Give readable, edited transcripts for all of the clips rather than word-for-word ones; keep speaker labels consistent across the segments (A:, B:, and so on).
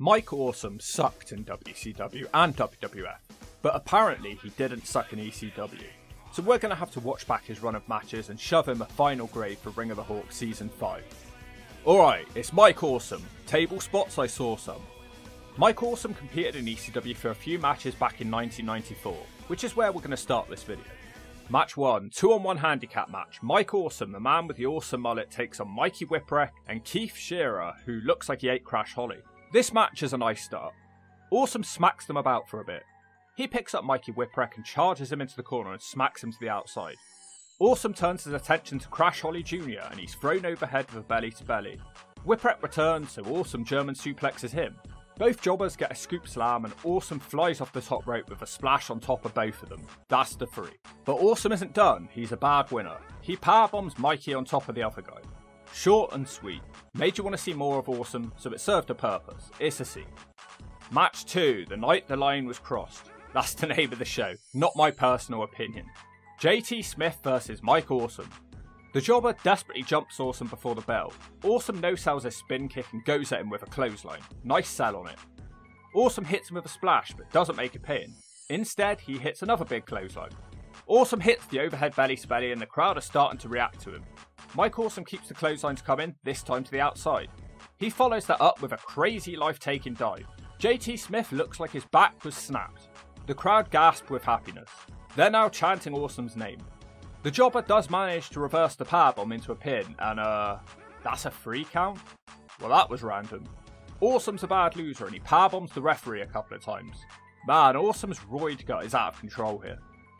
A: Mike Awesome sucked in WCW and WWF, but apparently he didn't suck in ECW. So we're going to have to watch back his run of matches and shove him a final grade for Ring of the Hawk Season 5. Alright, it's Mike Awesome. Table spots, I saw some. Mike Awesome competed in ECW for a few matches back in 1994, which is where we're going to start this video. Match 1, 2-on-1 handicap match. Mike Awesome, the man with the awesome mullet, takes on Mikey Whipwreck and Keith Shearer, who looks like he ate Crash Holly. This match is a nice start. Awesome smacks them about for a bit. He picks up Mikey Whipwreck and charges him into the corner and smacks him to the outside. Awesome turns his attention to Crash Holly Jr. and he's thrown overhead with a belly to belly. Whipwreck returns, so Awesome German suplexes him. Both jobbers get a scoop slam and Awesome flies off the top rope with a splash on top of both of them. That's the 3. But Awesome isn't done, he's a bad winner. He powerbombs Mikey on top of the other guy. Short and sweet. Made you want to see more of Awesome, so it served a purpose. It's a C. Match 2, the night the line was crossed. That's the name of the show, not my personal opinion. JT Smith versus Mike Awesome. The jobber desperately jumps Awesome before the bell. Awesome no-sells a spin kick and goes at him with a clothesline. Nice sell on it. Awesome hits him with a splash but doesn't make a pin. Instead, he hits another big clothesline. Awesome hits the overhead belly to belly and the crowd are starting to react to him. Mike Awesome keeps the clotheslines coming, this time to the outside. He follows that up with a crazy life-taking dive. JT Smith looks like his back was snapped. The crowd gasped with happiness. They're now chanting Awesome's name. The jobber does manage to reverse the powerbomb into a pin, and that's a 3 count? Well, that was random. Awesome's a bad loser and he powerbombs the referee a couple of times. Man, Awesome's roid gut is out of control here.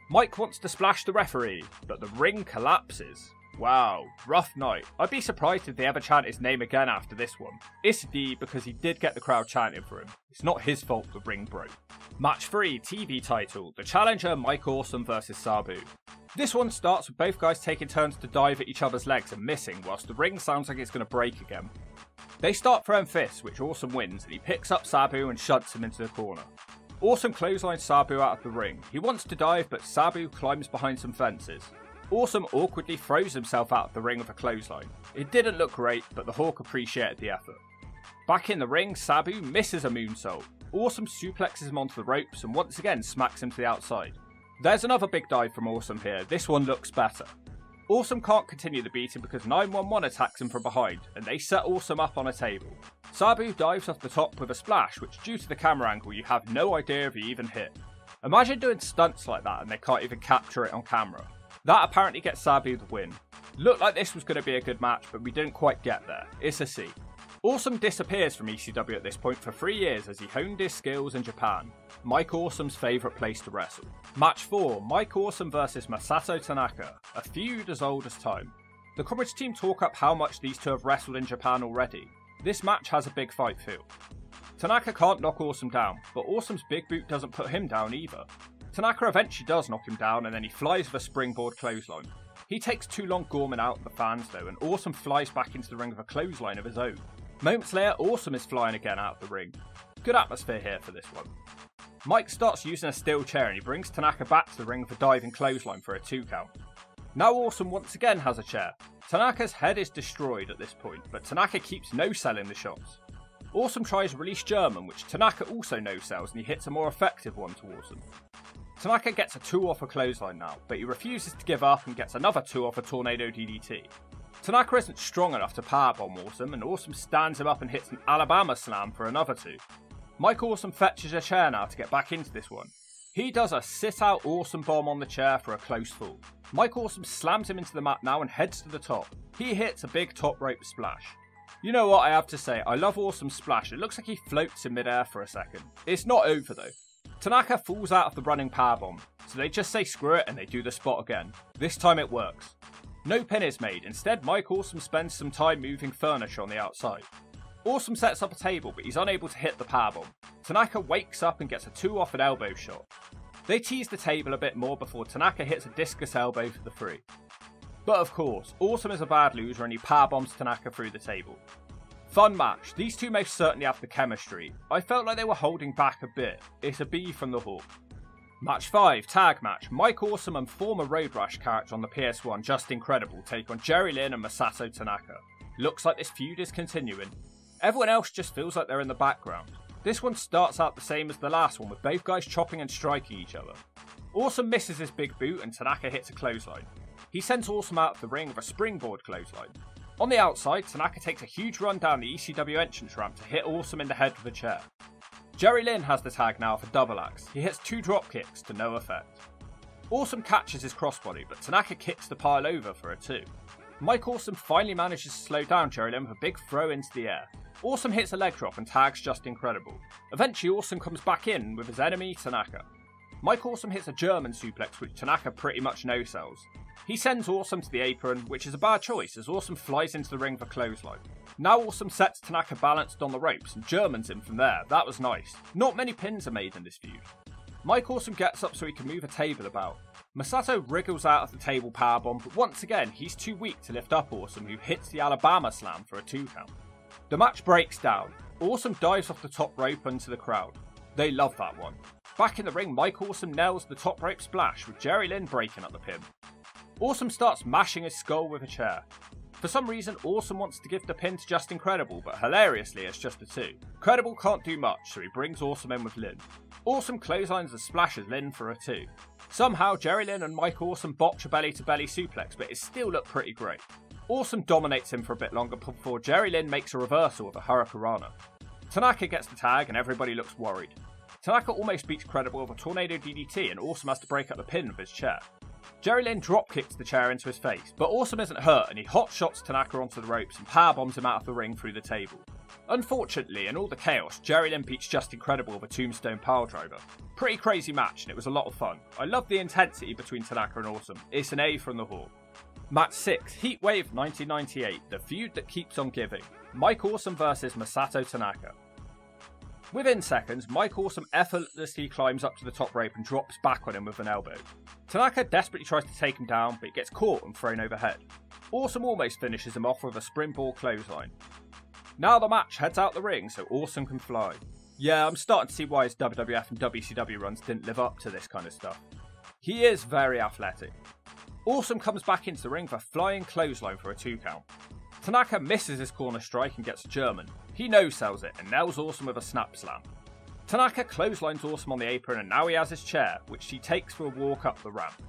A: Mike wants to splash the referee, but the ring collapses. Wow, rough night. I'd be surprised if they ever chant his name again after this one. It's a D because he did get the crowd chanting for him. It's not his fault the ring broke. Match 3, TV title. The challenger Mike Awesome versus Sabu. This one starts with both guys taking turns to dive at each other's legs and missing, whilst the ring sounds like it's going to break again. They start throwing fists, which Awesome wins, and he picks up Sabu and shunts him into the corner. Awesome clotheslines Sabu out of the ring. He wants to dive, but Sabu climbs behind some fences. Awesome awkwardly throws himself out of the ring with a clothesline. It didn't look great, but the Hawk appreciated the effort. Back in the ring, Sabu misses a moonsault. Awesome suplexes him onto the ropes and once again smacks him to the outside. There's another big dive from Awesome here, this one looks better. Awesome can't continue the beating because 911 attacks him from behind, and they set Awesome up on a table. Sabu dives off the top with a splash, which due to the camera angle you have no idea if he even hit. Imagine doing stunts like that and they can't even capture it on camera. That apparently gets Sabu the win. Looked like this was going to be a good match, but we didn't quite get there. It's a C. Awesome disappears from ECW at this point for 3 years as he honed his skills in Japan. Mike Awesome's favourite place to wrestle. Match 4, Mike Awesome versus Masato Tanaka, a feud as old as time. The commentary team talk up how much these two have wrestled in Japan already. This match has a big fight feel. Tanaka can't knock Awesome down, but Awesome's big boot doesn't put him down either. Tanaka eventually does knock him down and then he flies with a springboard clothesline. He takes too long Gorman out of the fans though, and Awesome flies back into the ring with a clothesline of his own. Moments later, Awesome is flying again out of the ring. Good atmosphere here for this one. Mike starts using a steel chair and he brings Tanaka back to the ring with a diving clothesline for a 2 count. Now Awesome once again has a chair. Tanaka's head is destroyed at this point, but Tanaka keeps no-selling the shots. Awesome tries release German, which Tanaka also no-sells, and he hits a more effective one to Awesome. Tanaka gets a 2 off a clothesline now, but he refuses to give up and gets another 2 off a tornado DDT. Tanaka isn't strong enough to powerbomb Awesome, and Awesome stands him up and hits an Alabama slam for another 2. Mike Awesome fetches a chair now to get back into this one. He does a sit-out Awesome bomb on the chair for a close fall. Mike Awesome slams him into the mat now and heads to the top. He hits a big top rope splash. You know what I have to say, I love Awesome's splash, it looks like he floats in midair for a second. It's not over though. Tanaka falls out of the running powerbomb, so they just say screw it and they do the spot again. This time it works. No pin is made, instead Mike Awesome spends some time moving furniture on the outside. Awesome sets up a table but he's unable to hit the powerbomb. Tanaka wakes up and gets a 2 off an elbow shot. They tease the table a bit more before Tanaka hits a discus elbow for the 3. But of course, Awesome is a bad loser and he powerbombs Tanaka through the table. Fun match, these two most certainly have the chemistry. I felt like they were holding back a bit. It's a B from the Hawk. Match 5, tag match. Mike Awesome and former Road Rash character on the PS1, Just Incredible, take on Jerry Lynn and Masato Tanaka. Looks like this feud is continuing. Everyone else just feels like they're in the background. This one starts out the same as the last one, with both guys chopping and striking each other. Awesome misses his big boot and Tanaka hits a clothesline. He sends Awesome out of the ring with a springboard clothesline. On the outside, Tanaka takes a huge run down the ECW entrance ramp to hit Awesome in the head with a chair. Jerry Lynn has the tag now for double axe. He hits 2 drop kicks to no effect. Awesome catches his crossbody, but Tanaka kicks the pile over for a 2. Mike Awesome finally manages to slow down Jerry Lynn with a big throw into the air. Awesome hits a leg drop and tags Just Incredible. Eventually Awesome comes back in with his enemy Tanaka. Mike Awesome hits a German suplex which Tanaka pretty much no-sells. He sends Awesome to the apron, which is a bad choice as Awesome flies into the ring for clothesline. Now Awesome sets Tanaka balanced on the ropes and Germans him from there. That was nice. Not many pins are made in this feud. Mike Awesome gets up so he can move a table about. Masato wriggles out of the table powerbomb, but once again he's too weak to lift up Awesome, who hits the Alabama Slam for a 2 count. The match breaks down. Awesome dives off the top rope into the crowd. They love that one. Back in the ring, Mike Awesome nails the top rope splash with Jerry Lynn breaking up the pin. Awesome starts mashing his skull with a chair. For some reason, Awesome wants to give the pin to Just Incredible, but hilariously it's just a 2. Incredible can't do much, so he brings Awesome in with Lynn. Awesome clotheslines and splashes Lynn for a 2. Somehow, Jerry Lynn and Mike Awesome botch a belly-to-belly suplex, but it still looked pretty great. Awesome dominates him for a bit longer before Jerry Lynn makes a reversal with a Hurricanrana. Tanaka gets the tag and everybody looks worried. Tanaka almost beats Credible with a Tornado DDT and Awesome has to break up the pin with his chair. Jerry Lynn drop kicks the chair into his face, but Awesome isn't hurt and he hot shots Tanaka onto the ropes and power bombs him out of the ring through the table. Unfortunately, in all the chaos, Jerry Lynn beats Just Incredible with a tombstone piledriver. Pretty crazy match and it was a lot of fun. I love the intensity between Tanaka and Awesome. It's an A from the Hawk. Match 6, Heatwave 1998, the feud that keeps on giving. Mike Awesome vs Masato Tanaka. Within seconds, Mike Awesome effortlessly climbs up to the top rope and drops back on him with an elbow. Tanaka desperately tries to take him down, but he gets caught and thrown overhead. Awesome almost finishes him off with a springboard clothesline. Now the match heads out the ring so Awesome can fly. Yeah, I'm starting to see why his WWF and WCW runs didn't live up to this kind of stuff. He is very athletic. Awesome comes back into the ring for a flying clothesline for a 2 count. Tanaka misses his corner strike and gets a German. He no-sells it and nails Awesome with a snap slam. Tanaka clotheslines Awesome on the apron and now he has his chair, which he takes for a walk up the ramp.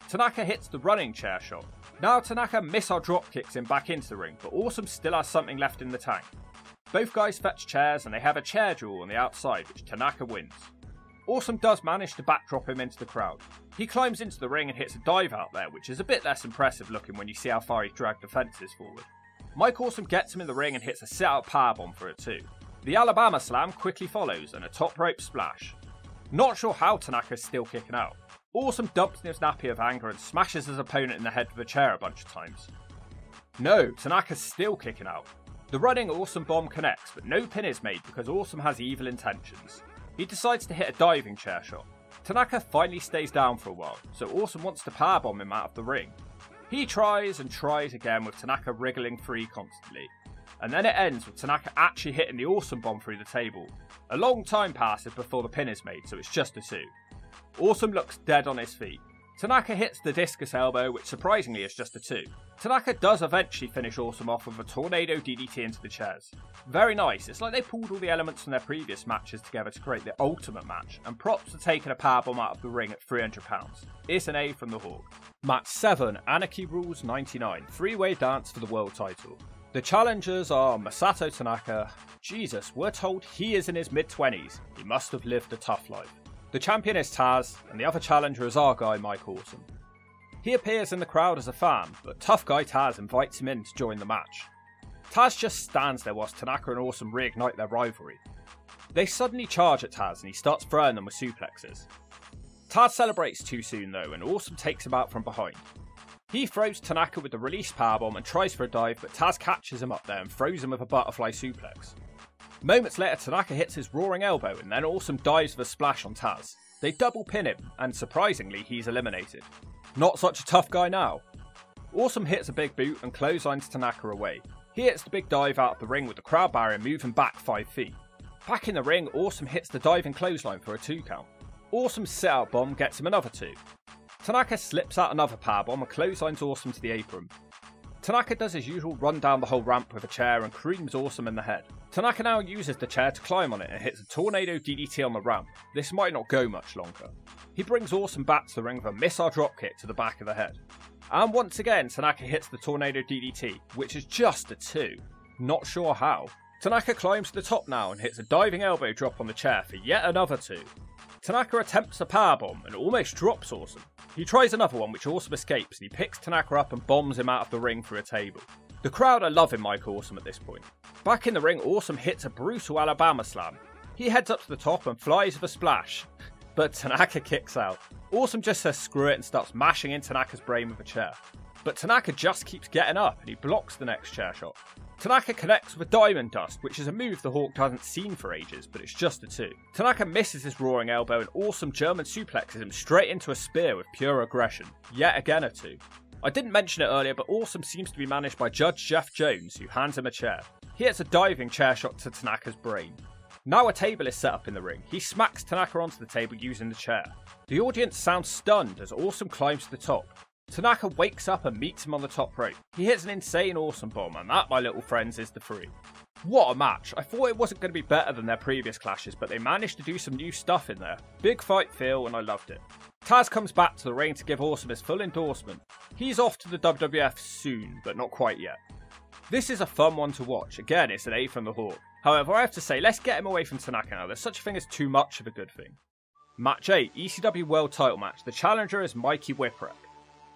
A: Tanaka hits the running chair shot. Now Tanaka missile drop kicks him back into the ring, but Awesome still has something left in the tank. Both guys fetch chairs and they have a chair duel on the outside, which Tanaka wins. Awesome does manage to backdrop him into the crowd. He climbs into the ring and hits a dive out there, which is a bit less impressive looking when you see how far he's dragged the fences forward. Mike Awesome gets him in the ring and hits a sit-out powerbomb for a 2. The Alabama Slam quickly follows and a top rope splash. Not sure how Tanaka's still kicking out. Awesome dumps in his nappy of anger and smashes his opponent in the head with a chair a bunch of times. No, Tanaka's still kicking out. The running Awesome bomb connects, but no pin is made because Awesome has evil intentions. He decides to hit a diving chair shot. Tanaka finally stays down for a while, so Awesome wants to powerbomb him out of the ring. He tries and tries again with Tanaka wriggling free constantly. And then it ends with Tanaka actually hitting the Awesome bomb through the table. A long time passes before the pin is made, so it's just a 2. Awesome looks dead on his feet. Tanaka hits the discus elbow, which surprisingly is just a 2. Tanaka does eventually finish Awesome off with a Tornado DDT into the chairs. Very nice, it's like they pulled all the elements from their previous matches together to create the ultimate match, and props for taking a powerbomb out of the ring at £300. It's an A from the Hawk. Match 7, Anarchy Rules 99, 3-way dance for the world title. The challengers are Masato Tanaka. Jesus, we're told he is in his mid-20s. He must have lived a tough life. The champion is Taz, and the other challenger is our guy Mike Awesome. He appears in the crowd as a fan, but tough guy Taz invites him in to join the match. Taz just stands there whilst Tanaka and Awesome reignite their rivalry. They suddenly charge at Taz and he starts throwing them with suplexes. Taz celebrates too soon though, and Awesome takes him out from behind. He throws Tanaka with the release powerbomb and tries for a dive, but Taz catches him up there and throws him with a butterfly suplex. Moments later, Tanaka hits his roaring elbow and then Awesome dives with a splash on Taz. They double pin him, and surprisingly, he's eliminated. Not such a tough guy now. Awesome hits a big boot and clotheslines Tanaka away. He hits the big dive out of the ring with the crowd barrier moving back 5 feet. Back in the ring, Awesome hits the diving clothesline for a 2 count. Awesome's sit-out bomb gets him another 2. Tanaka slips out another powerbomb and clotheslines Awesome to the apron. Tanaka does his usual run down the whole ramp with a chair and creams Awesome in the head. Tanaka now uses the chair to climb on it and hits a tornado DDT on the ramp. This might not go much longer. He brings Awesome back to the ring with a missile dropkick to the back of the head. And once again, Tanaka hits the tornado DDT, which is just a 2. Not sure how. Tanaka climbs to the top now and hits a diving elbow drop on the chair for yet another 2. Tanaka attempts a powerbomb and almost drops Awesome. He tries another one which Awesome escapes and he picks Tanaka up and bombs him out of the ring through a table. The crowd are loving Mike Awesome at this point. Back in the ring, Awesome hits a brutal Alabama slam. He heads up to the top and flies with a splash. But Tanaka kicks out. Awesome just says screw it and starts mashing in Tanaka's brain with a chair. But Tanaka just keeps getting up and he blocks the next chair shot. Tanaka connects with a Diamond Dust, which is a move the Hawk hasn't seen for ages, but it's just a 2. Tanaka misses his roaring elbow and Awesome German suplexes him straight into a spear with pure aggression. Yet again a 2. I didn't mention it earlier, but Awesome seems to be managed by Judge Jeff Jones, who hands him a chair. He hits a diving chair shot to Tanaka's brain. Now a table is set up in the ring. He smacks Tanaka onto the table using the chair. The audience sounds stunned as Awesome climbs to the top. Tanaka wakes up and meets him on the top rope. He hits an insane Awesome bomb, and that, my little friends, is the 3. What a match. I thought it wasn't going to be better than their previous clashes, but they managed to do some new stuff in there. Big fight feel, and I loved it. Taz comes back to the ring to give Awesome his full endorsement. He's off to the WWF soon, but not quite yet. This is a fun one to watch. Again, it's an A from the Hawk. However, I have to say, let's get him away from Tanaka now. There's such a thing as too much of a good thing. Match 8, ECW World Title Match. The challenger is Mikey Whipwreck.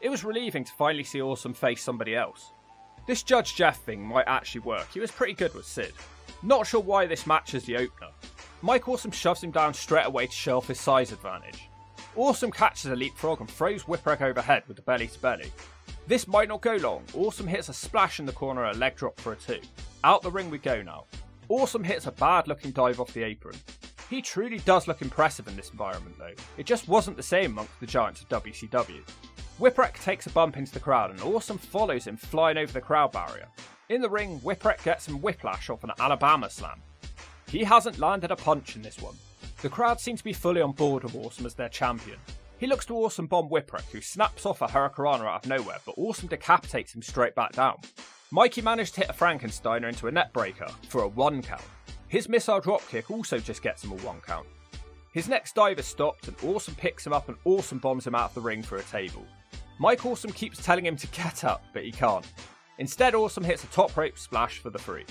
A: It was relieving to finally see Awesome face somebody else. This Judge Jeff thing might actually work. He was pretty good with Sid. Not sure why this match is the opener. Mike Awesome shoves him down straight away to show off his size advantage. Awesome catches a leapfrog and throws Whipwreck overhead with the belly to belly. This might not go long. Awesome hits a splash in the corner and a leg drop for a 2. Out the ring we go now. Awesome hits a bad looking dive off the apron. He truly does look impressive in this environment though. It just wasn't the same amongst the giants of WCW. Whipwreck takes a bump into the crowd and Awesome follows him flying over the crowd barrier. In the ring, Whipwreck gets some whiplash off an Alabama slam. He hasn't landed a punch in this one. The crowd seem to be fully on board with Awesome as their champion. He looks to Awesome bomb Whipwreck, who snaps off a Hurricanrana out of nowhere, but Awesome decapitates him straight back down. Mikey managed to hit a Frankensteiner into a net breaker for a 1 count. His missile dropkick also just gets him a 1 count. His next dive is stopped and Awesome picks him up and Awesome bombs him out of the ring for a table. Mike Awesome keeps telling him to get up, but he can't. Instead, Awesome hits a top rope splash for the 3.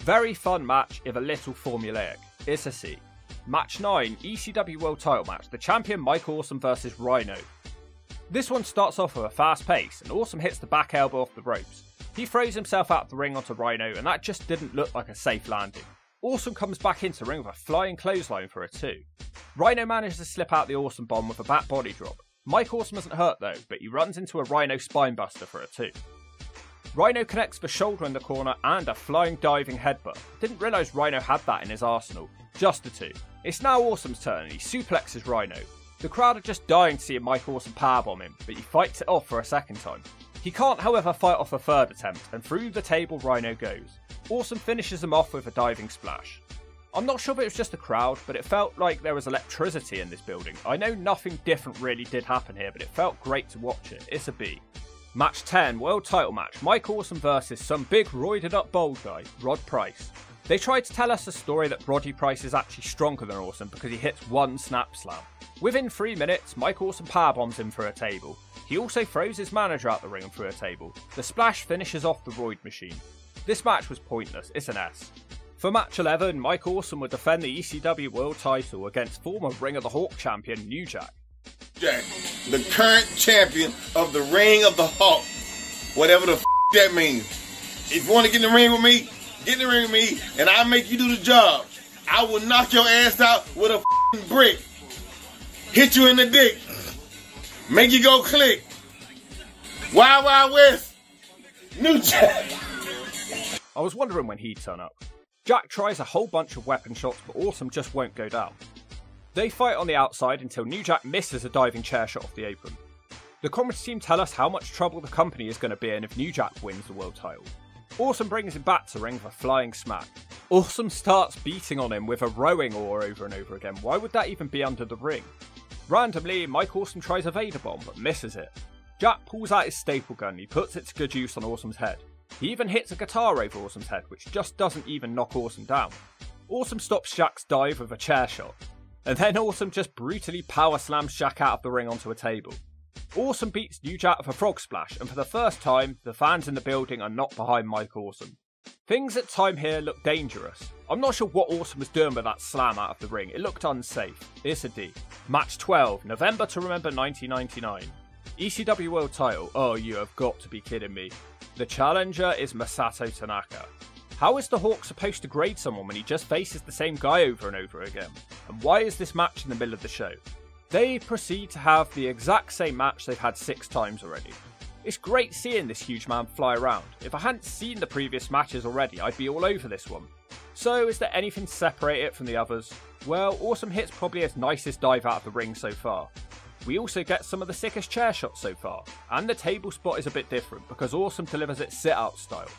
A: Very fun match, if a little formulaic. It's a C. Match 9, ECW World Title Match. The champion Mike Awesome versus Rhino. This one starts off with a fast pace, and Awesome hits the back elbow off the ropes. He throws himself out of the ring onto Rhino, and that just didn't look like a safe landing. Awesome comes back into the ring with a flying clothesline for a 2. Rhino manages to slip out the Awesome bomb with a back body drop. Mike Awesome isn't hurt though, but he runs into a Rhino spinebuster for a 2. Rhino connects the shoulder in the corner and a flying diving headbutt. Didn't realise Rhino had that in his arsenal. Just a 2. It's now Awesome's turn and he suplexes Rhino. The crowd are just dying to see Mike Awesome powerbomb him, but he fights it off for a second time. He can't however fight off a third attempt, and through the table Rhino goes. Awesome finishes him off with a diving splash. I'm not sure if it was just the crowd, but it felt like there was electricity in this building. I know nothing different really did happen here, but it felt great to watch it. It's a B. Match 10, World Title Match. Mike Awesome versus some big roided up bold guy, Rod Price. They tried to tell us a story that Roddy Price is actually stronger than Awesome because he hits 1 snap slam. Within 3 minutes, Mike Awesome powerbombs him through a table. He also throws his manager out the ring through a table. The splash finishes off the Roid machine. This match was pointless, it's an S. For match 11, Mike Awesome would defend the ECW World title against former Ring of the Hawk champion New Jack.
B: Jack, the current champion of the Ring of the Hawk. Whatever the that means. If you want to get in the ring with me, get in the ring with me, and I'll make you do the job. I will knock your ass out with a brick. Hit you in the dick. Make you go click. Wild Wild West. New Jack.
A: I was wondering when he'd turn up. Jack tries a whole bunch of weapon shots, but Awesome just won't go down. They fight on the outside until New Jack misses a diving chair shot off the apron. The commentary team tell us how much trouble the company is going to be in if New Jack wins the world title. Awesome brings him back to the ring with a flying smack. Awesome starts beating on him with a rowing oar over and over again. Why would that even be under the ring? Randomly, Mike Awesome tries a Vader bomb but misses it. Jack pulls out his staple gun and he puts it to good use on Awesome's head. He even hits a guitar over Awesome's head, which just doesn't even knock Awesome down. Awesome stops Jack's dive with a chair shot, and then Awesome just brutally power slams Jack out of the ring onto a table. Awesome beats New Jack with a frog splash, and for the first time, the fans in the building are not behind Mike Awesome. Things at time here look dangerous. I'm not sure what Awesome was doing with that slam out of the ring. It looked unsafe. It's a D. Match 12, November to Remember 1999. ECW World Title. Oh, you have got to be kidding me. The challenger is Masato Tanaka. How is the Hawk supposed to grade someone when he just faces the same guy over and over again? And why is this match in the middle of the show? They proceed to have the exact same match they've had 6 times already. It's great seeing this huge man fly around. If I hadn't seen the previous matches already, I'd be all over this one. So is there anything to separate it from the others? Well, Awesome hits probably his nicest dive out of the ring so far. We also get some of the sickest chair shots so far, and the table spot is a bit different because Awesome delivers it sit-out style.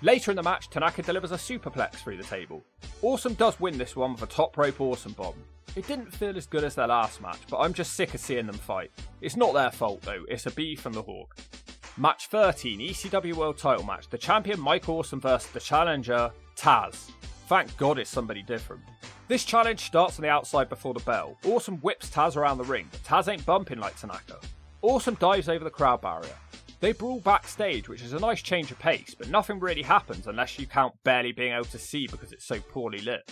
A: Later in the match, Tanaka delivers a superplex through the table. Awesome does win this one with a top rope Awesome bomb. It didn't feel as good as their last match, but I'm just sick of seeing them fight. It's not their fault though, it's a B from the Hawk. Match 13, ECW World Title match. The champion Mike Awesome versus the challenger Taz. Thank God it's somebody different. This challenge starts on the outside before the bell. Awesome whips Taz around the ring, but Taz ain't bumping like Tanaka. Awesome dives over the crowd barrier. They brawl backstage, which is a nice change of pace, but nothing really happens unless you count barely being able to see because it's so poorly lit.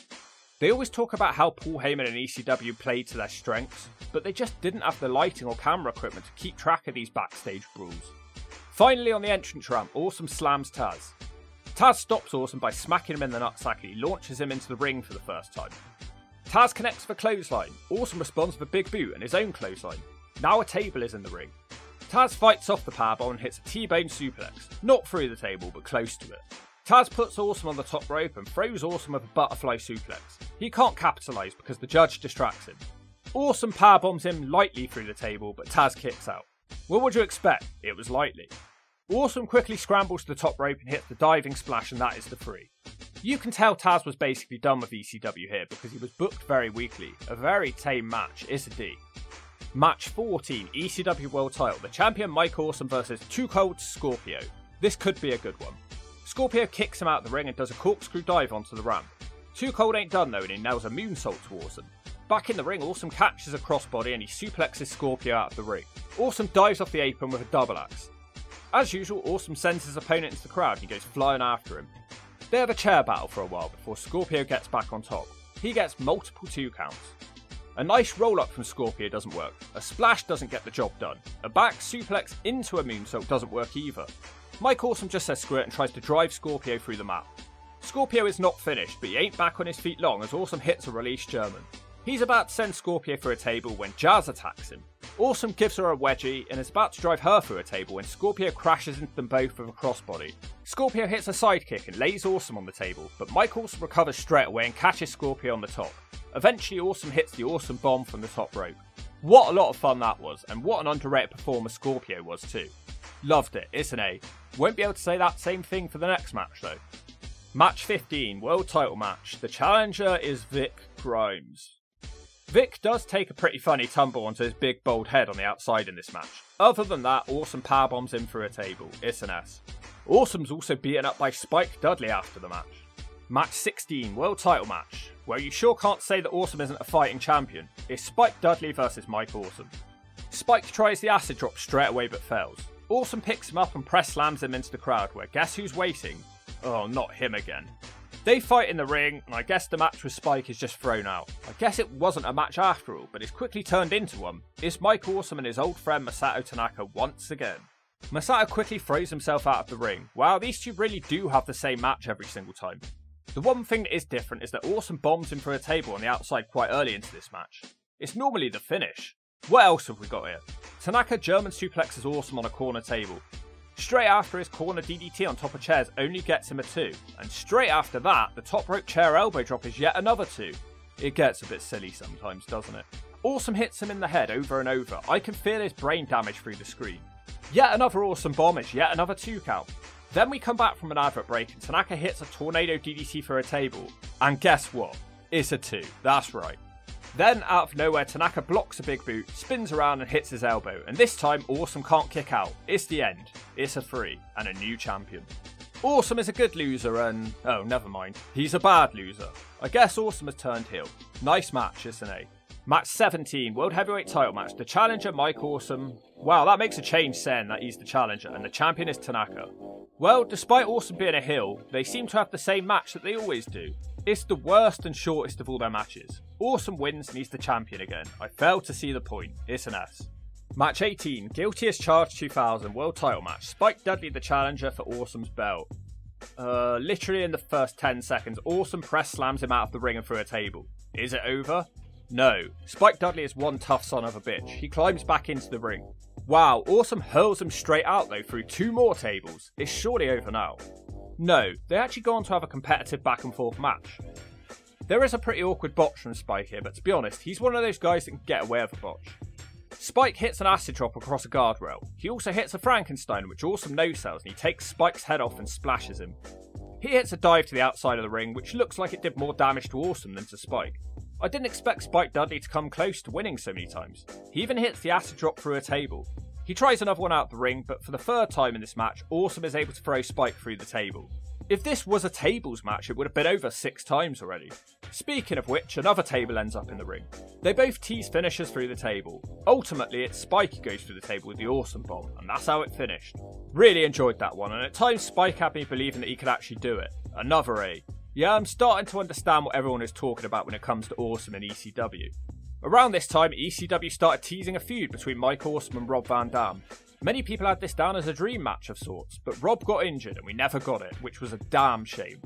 A: They always talk about how Paul Heyman and ECW played to their strengths, but they just didn't have the lighting or camera equipment to keep track of these backstage brawls. Finally, on the entrance ramp, Awesome slams Taz. Taz stops Awesome by smacking him in the nutsack and he launches him into the ring for the first time. Taz connects with a clothesline. Awesome responds with a big boot and his own clothesline. Now a table is in the ring. Taz fights off the powerbomb and hits a T-bone suplex. Not through the table, but close to it. Taz puts Awesome on the top rope and throws Awesome with a butterfly suplex. He can't capitalise because the judge distracts him. Awesome powerbombs him lightly through the table, but Taz kicks out. What would you expect? It was lightly. Awesome quickly scrambles to the top rope and hits the diving splash, and that is the 3. You can tell Taz was basically done with ECW here because he was booked very weakly. A very tame match. It's a D. Match 14, ECW World Title. The champion Mike Awesome versus Too Cold Scorpio. This could be a good one. Scorpio kicks him out of the ring and does a corkscrew dive onto the ramp. Too Cold ain't done though, and he nails a moonsault to Awesome. Back in the ring, Awesome catches a crossbody and he suplexes Scorpio out of the ring. Awesome dives off the apron with a double axe. As usual, Awesome sends his opponent into the crowd and he goes flying after him. They have a chair battle for a while before Scorpio gets back on top. He gets multiple 2 counts. A nice roll-up from Scorpio doesn't work. A splash doesn't get the job done. A back suplex into a moonsault doesn't work either. Mike Awesome just says screw it and tries to drive Scorpio through the mat. Scorpio is not finished, but he ain't back on his feet long as Awesome hits a release German. He's about to send Scorpio through a table when Jazz attacks him. Awesome gives her a wedgie and is about to drive her through a table when Scorpio crashes into them both with a crossbody. Scorpio hits a sidekick and lays Awesome on the table, but Mike Awesome recovers straight away and catches Scorpio on the top. Eventually Awesome hits the Awesome bomb from the top rope. What a lot of fun that was, and what an underrated performer Scorpio was too. Loved it, it's an A. Won't be able to say that same thing for the next match though. Match 15, World Title match. The challenger is Vic Grimes. Vic does take a pretty funny tumble onto his big bald head on the outside in this match. Other than that, Awesome powerbombs him through a table. It's an S. Awesome's also beaten up by Spike Dudley after the match. Match 16, World Title match. Well, you sure can't say that Awesome isn't a fighting champion. It's Spike Dudley versus Mike Awesome. Spike tries the acid drop straight away but fails. Awesome picks him up and press slams him into the crowd where guess who's waiting? Oh, not him again. They fight in the ring, and I guess the match with Spike is just thrown out. I guess it wasn't a match after all, but it's quickly turned into one. It's Mike Awesome and his old friend Masato Tanaka once again. Masato quickly throws himself out of the ring. Wow, these two really do have the same match every single time. The one thing that is different is that Awesome bombs him through a table on the outside quite early into this match. It's normally the finish. What else have we got here? Tanaka German suplexes Awesome on a corner table. Straight after his corner DDT on top of chairs only gets him a 2. And straight after that, the top rope chair elbow drop is yet another 2. It gets a bit silly sometimes, doesn't it? Awesome hits him in the head over and over. I can feel his brain damage through the screen. Yet another Awesome bomb is yet another 2 count. Then we come back from an advert break and Tanaka hits a tornado DDT for a table. And guess what? It's a 2. That's right. Then, out of nowhere, Tanaka blocks a big boot, spins around and hits his elbow, and this time Awesome can't kick out. It's the end. It's a 3, and a new champion. Awesome is a good loser and... oh, never mind. He's a bad loser. I guess Awesome has turned heel. Nice match, isn't it? Match 17, World Heavyweight title match. The challenger, Mike Awesome... wow, that makes a change saying that he's the challenger, and the champion is Tanaka. Well, despite Awesome being a heel, they seem to have the same match that they always do. It's the worst and shortest of all their matches. Awesome wins and he's the champion again. I fail to see the point. It's an S. Match 18, Guilty as Charged 2000 World title match. Spike Dudley the challenger for Awesome's belt. Literally in the first 10 seconds, Awesome press slams him out of the ring and through a table. Is it over? No. Spike Dudley is one tough son of a bitch. He climbs back into the ring. Wow, Awesome hurls him straight out though through 2 more tables. It's surely over now. No, they actually go on to have a competitive back and forth match. There is a pretty awkward botch from Spike here, but to be honest, he's one of those guys that can get away with a botch. Spike hits an acid drop across a guardrail. He also hits a Frankenstein, which Awesome no-sells, and he takes Spike's head off and splashes him. He hits a dive to the outside of the ring, which looks like it did more damage to Awesome than to Spike. I didn't expect Spike Dudley to come close to winning so many times. He even hits the acid drop through a table. He tries another one out the ring, but for the 3rd time in this match, Awesome is able to throw Spike through the table. If this was a tables match, it would have been over 6 times already. Speaking of which, another table ends up in the ring. They both tease finishers through the table. Ultimately, it's Spike who goes through the table with the Awesome bomb, and that's how it finished. Really enjoyed that one, and at times Spike had me believing that he could actually do it. Another A. Yeah, I'm starting to understand what everyone is talking about when it comes to Awesome and ECW. Around this time, ECW started teasing a feud between Mike Awesome and Rob Van Dam. Many people had this down as a dream match of sorts, but Rob got injured and we never got it, which was a damn shame.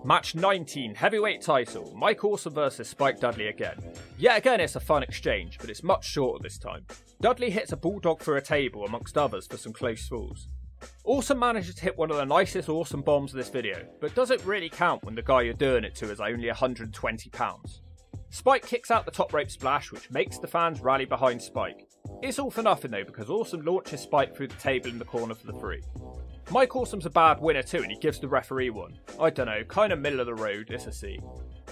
A: Match 19, Heavyweight title, Mike Awesome vs Spike Dudley again. Yet again it's a fun exchange, but it's much shorter this time. Dudley hits a bulldog through a table amongst others for some close falls. Awesome manages to hit one of the nicest Awesome bombs of this video, but does it really count when the guy you're doing it to is only 120 pounds? Spike kicks out the top rope splash, which makes the fans rally behind Spike. It's all for nothing though, because Awesome launches Spike through the table in the corner for the 3. Mike Awesome's a bad winner too, and he gives the referee one. I don't know, kind of middle of the road, it's a C.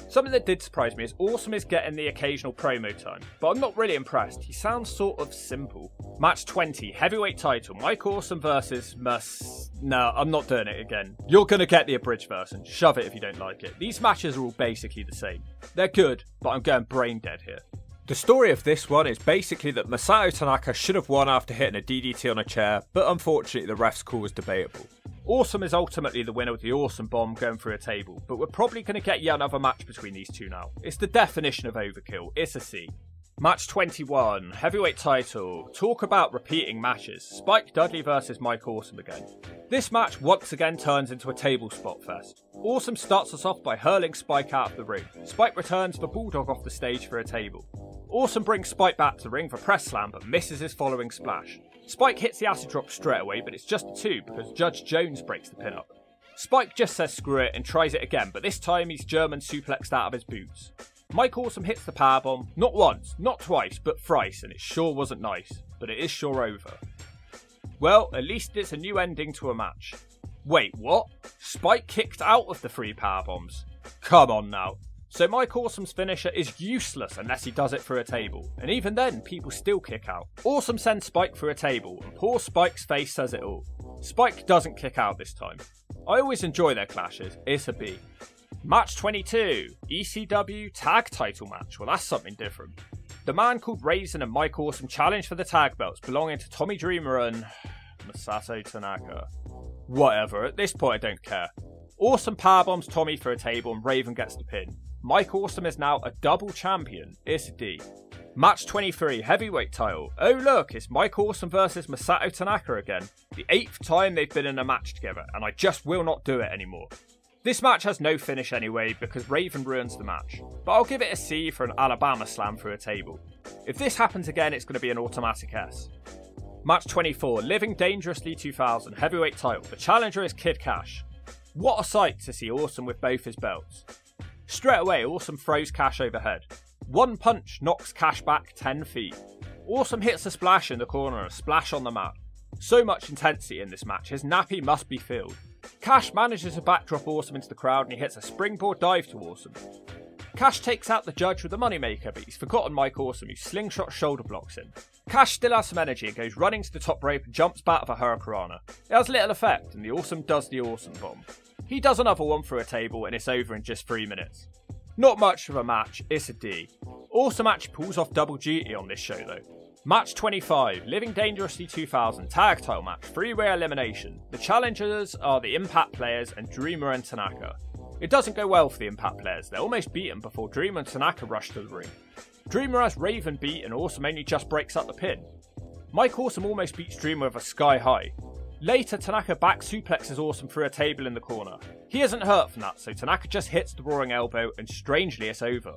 A: Something that did surprise me is Awesome is getting the occasional promo time, but I'm not really impressed. He sounds sort of simple. Match 20, Heavyweight title, Mike Awesome versus No, I'm not doing it again. You're gonna get the abridged version. Shove it if you don't like it. These matches are all basically the same. They're good, but I'm going brain dead here. The story of this one is basically that Masato Tanaka should have won after hitting a DDT on a chair, but unfortunately the ref's call was debatable. Awesome is ultimately the winner with the Awesome bomb going through a table, but we're probably going to get yet another match between these two now. It's the definition of overkill, it's a C. Match 21, Heavyweight title. Talk about repeating matches. Spike Dudley versus Mike Awesome again. This match once again turns into a table spot fest. Awesome starts us off by hurling Spike out of the ring. Spike returns the bulldog off the stage for a table. Awesome brings Spike back to the ring for press slam but misses his following splash. Spike hits the acid drop straight away, but it's just a 2 because Judge Jones breaks the pin up. Spike just says screw it and tries it again, but this time he's German suplexed out of his boots. Mike Awesome hits the powerbomb, not once, not twice, but thrice, and it sure wasn't nice, but it is sure over. Well, at least it's a new ending to a match. Wait, what? Spike kicked out of the 3 powerbombs? Come on now. So Mike Awesome's finisher is useless unless he does it through a table, and even then people still kick out. Awesome sends Spike through a table, and poor Spike's face says it all. Spike doesn't kick out this time. I always enjoy their clashes, it's a B. Match 22, ECW Tag Title Match. Well, that's something different. The Man Called Raisin and Mike Awesome challenge for the tag belts belonging to Tommy Dreamer and Masato Tanaka. Whatever, at this point I don't care. Awesome powerbombs Tommy for a table and Raven gets the pin. Mike Awesome is now a double champion, it's a D. Match 23, Heavyweight title. Oh look, it's Mike Awesome versus Masato Tanaka again. The 8th time they've been in a match together, and I just will not do it anymore. This match has no finish anyway because Raven ruins the match, but I'll give it a C for an Alabama slam through a table. If this happens again, it's going to be an automatic S. Match 24, Living Dangerously 2000, Heavyweight title. The challenger is Kid Cash. What a sight to see Awesome with both his belts. Straight away, Awesome throws Cash overhead. One punch knocks Cash back 10 feet. Awesome hits a splash in the corner and a splash on the mat. So much intensity in this match, his nappy must be filled. Cash manages to backdrop Awesome into the crowd and he hits a springboard dive to Awesome. Cash takes out the Judge with the moneymaker, but he's forgotten Mike Awesome, who slingshot shoulder blocks him. Cash still has some energy and goes running to the top rope and jumps back of a Hurricanrana. It has little effect, and the Awesome does the Awesome Bomb. He does another one through a table, and it's over in just 3 minutes. Not much of a match, it's a D. Awesome actually pulls off double duty on this show though. Match 25, Living Dangerously 2000 tag title match, 3-way elimination. The challengers are the Impact players and Dreamer and Tanaka. It doesn't go well for the Impact players, they're almost beaten before Dreamer and Tanaka rush to the ring. Dreamer has Raven beat and Awesome only just breaks up the pin. Mike Awesome almost beats Dreamer with a sky high. Later, Tanaka back suplexes Awesome through a table in the corner. He isn't hurt from that, so Tanaka just hits the roaring elbow and strangely it's over.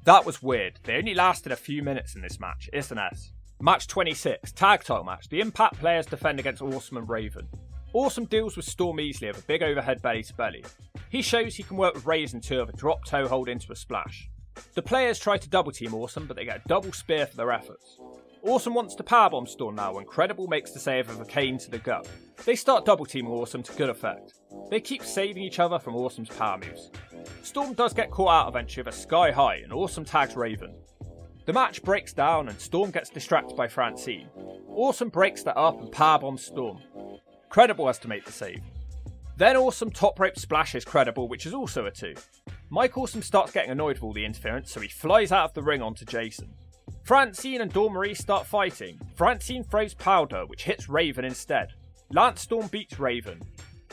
A: That was weird, they only lasted a few minutes in this match, it's an S. Match 26, tag title match. The Impact players defend against Awesome and Raven. Awesome deals with Storm easily with a big overhead belly to belly. He shows he can work with Raven too with a drop toe hold into a splash. The players try to double team Awesome, but they get a double spear for their efforts. Awesome wants to powerbomb Storm now when Credible makes the save of a cane to the gut. They start double teaming Awesome to good effect. They keep saving each other from Awesome's power moves. Storm does get caught out eventually with a sky high and Awesome tags Raven. The match breaks down and Storm gets distracted by Francine. Awesome breaks that up and powerbombs Storm. Credible has to make the save. Then Awesome top rope splashes Credible, which is also a 2. Mike Awesome starts getting annoyed with all the interference, so he flies out of the ring onto Jason. Francine and Dawn Marie start fighting. Francine throws powder, which hits Raven instead. Lance Storm beats Raven.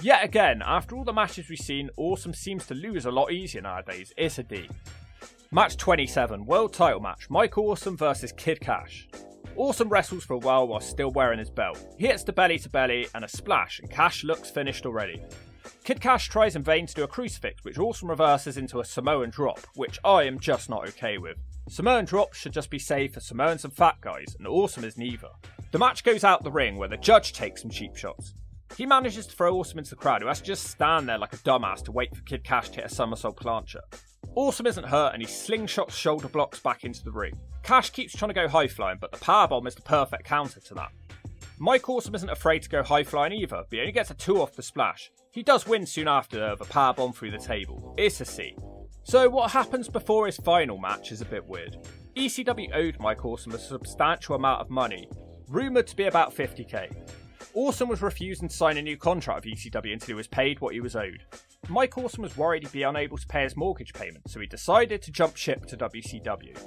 A: Yet again, after all the matches we've seen, Awesome seems to lose a lot easier nowadays. It's a D. Match 27, World Title Match, Mike Awesome vs Kid Cash. Awesome wrestles for a while still wearing his belt. He hits the belly to belly and a splash, and Cash looks finished already. Kid Cash tries in vain to do a crucifix, which Awesome reverses into a Samoan drop, which I am just not okay with. Samoan drops should just be saved for Samoans and fat guys, and Awesome is neither. The match goes out the ring where the Judge takes some cheap shots. He manages to throw Awesome into the crowd, who has to just stand there like a dumbass to wait for Kid Cash to hit a somersault plancher. Awesome isn't hurt and he slingshots shoulder blocks back into the ring. Cash keeps trying to go high flying, but the powerbomb is the perfect counter to that. Mike Awesome isn't afraid to go high flying either, but he only gets a 2 off the splash. He does win soon after with a powerbomb through the table. It's a C. So what happens before his final match is a bit weird. ECW owed Mike Awesome a substantial amount of money, rumoured to be about 50k. Awesome was refusing to sign a new contract with ECW until he was paid what he was owed. Mike Awesome was worried he'd be unable to pay his mortgage payment, so he decided to jump ship to WCW.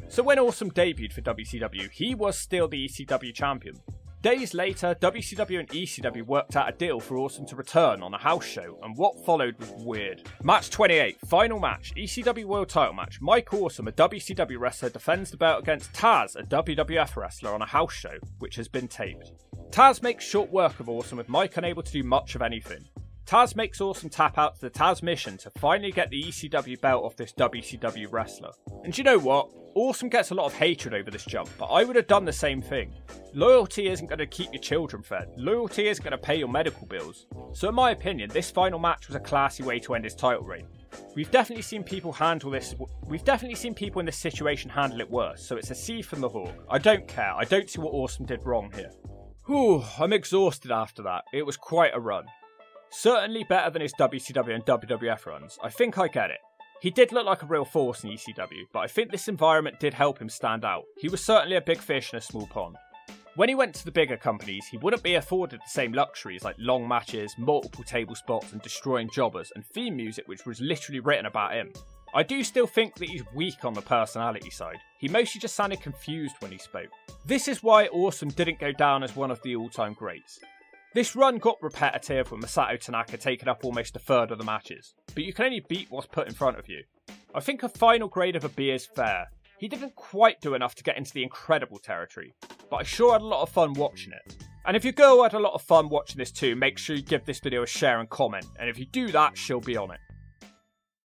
A: So when Awesome debuted for WCW, he was still the ECW champion. Days later, WCW and ECW worked out a deal for Awesome to return on a house show, and what followed was weird. Match 28, final match, ECW World Title match. Mike Awesome, a WCW wrestler, defends the belt against Taz, a WWF wrestler, on a house show, which has been taped. Taz makes short work of Awesome, with Mike unable to do much of anything. Taz makes Awesome tap out to the Taz mission to finally get the ECW belt off this WCW wrestler. And you know what? Awesome gets a lot of hatred over this jump, but I would have done the same thing. Loyalty isn't going to keep your children fed. Loyalty isn't going to pay your medical bills. So in my opinion, this final match was a classy way to end his title reign. We've definitely seen people in this situation handle it worse, so it's a C from the Hawk. I don't care. I don't see what Awesome did wrong here. Whew, I'm exhausted after that. It was quite a run. Certainly better than his WCW and WWF runs. I think I get it. He did look like a real force in ECW, but I think this environment did help him stand out. He was certainly a big fish in a small pond. When he went to the bigger companies, he wouldn't be afforded the same luxuries like long matches, multiple table spots and destroying jobbers, and theme music which was literally written about him. I do still think that he's weak on the personality side. He mostly just sounded confused when he spoke. This is why Awesome didn't go down as one of the all-time greats. This run got repetitive with Masato Tanaka taking up almost a third of the matches, but you can only beat what's put in front of you. I think a final grade of a B is fair. He didn't quite do enough to get into the incredible territory, but I sure had a lot of fun watching it. And if your girl had a lot of fun watching this too, make sure you give this video a share and comment, and if you do that, she'll be on it.